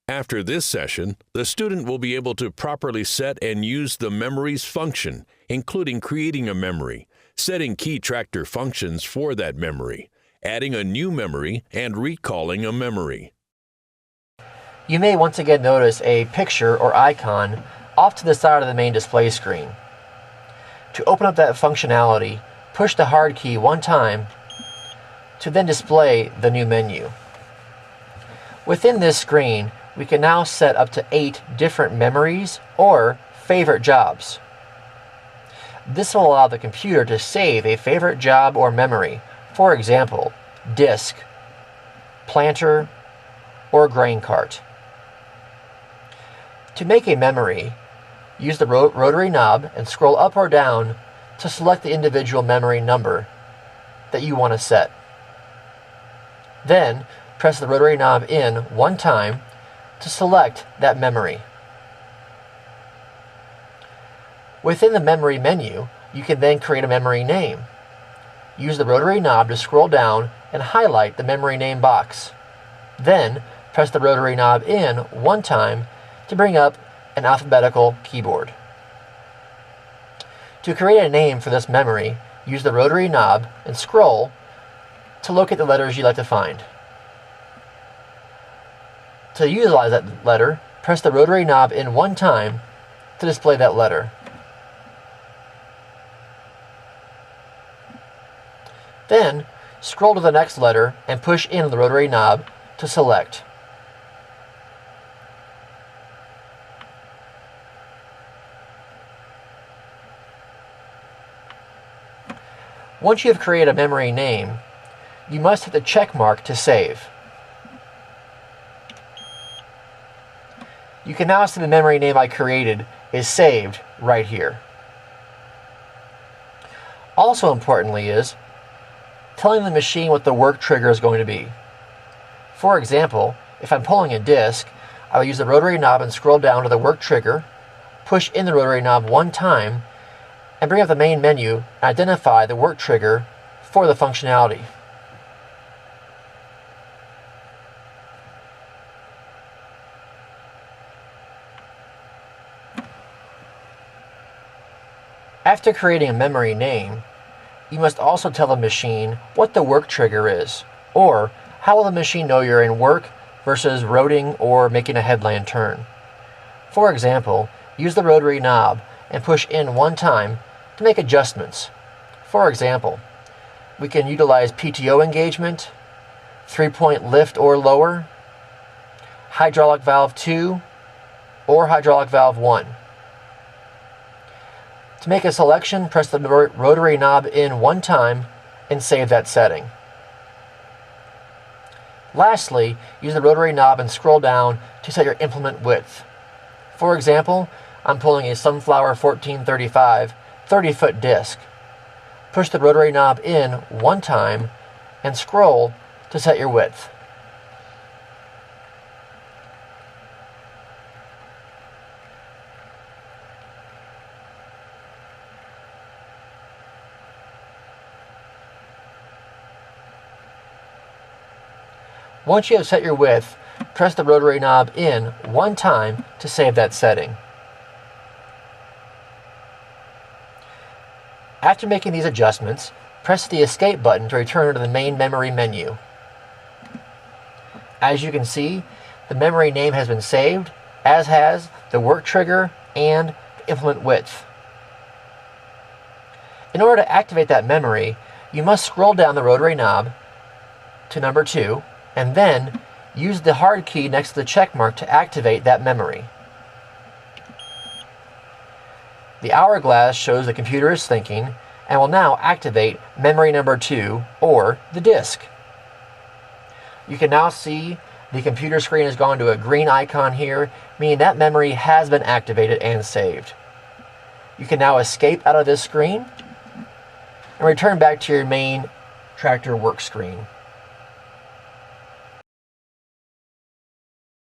After this session, the student will be able to properly set and use the memories function, including creating a memory, setting key tractor functions for that memory, adding a new memory, and recalling a memory. You may once again notice a picture or icon off to the side of the main display screen. To open up that functionality, push the hard key one time to then display the new menu. Within this screen, we can now set up to 8 different memories or favorite jobs. This will allow the computer to save a favorite job or memory, for example, disk, planter, or grain cart. To make a memory, use the rotary knob and scroll up or down to select the individual memory number that you want to set. Then, press the rotary knob in one time to select that memory. Within the memory menu, you can then create a memory name. Use the rotary knob to scroll down and highlight the memory name box. Then, press the rotary knob in one time to bring up an alphabetical keyboard. To create a name for this memory, use the rotary knob and scroll to locate the letters you'd like to find. To utilize that letter, press the rotary knob in one time to display that letter. Then, scroll to the next letter and push in the rotary knob to select. Once you have created a memory name, you must hit the check mark to save. You can now see the memory name I created is saved right here. Also importantly is telling the machine what the work trigger is going to be. For example, if I'm pulling a disk, I will use the rotary knob and scroll down to the work trigger, push in the rotary knob one time, and bring up the main menu and identify the work trigger for the functionality. After creating a memory name, you must also tell the machine what the work trigger is, or how will the machine know you're in work versus roading or making a headland turn. For example, use the rotary knob and push in one time to make adjustments. For example, we can utilize PTO engagement, 3-point lift or lower, hydraulic valve 2, or hydraulic valve 1. To make a selection, press the rotary knob in one time and save that setting. Lastly, use the rotary knob and scroll down to set your implement width. For example, I'm pulling a Sunflower 1435 30-foot disc. Push the rotary knob in one time and scroll to set your width. Once you have set your width, press the rotary knob in one time to save that setting. After making these adjustments, press the escape button to return to the main memory menu. As you can see, the memory name has been saved, as has the work trigger and the implement width. In order to activate that memory, you must scroll down the rotary knob to number 2, and then use the hard key next to the check mark to activate that memory. The hourglass shows the computer is thinking and will now activate memory number 2, or the disk. You can now see the computer screen has gone to a green icon here, meaning that memory has been activated and saved. You can now escape out of this screen and return back to your main tractor work screen.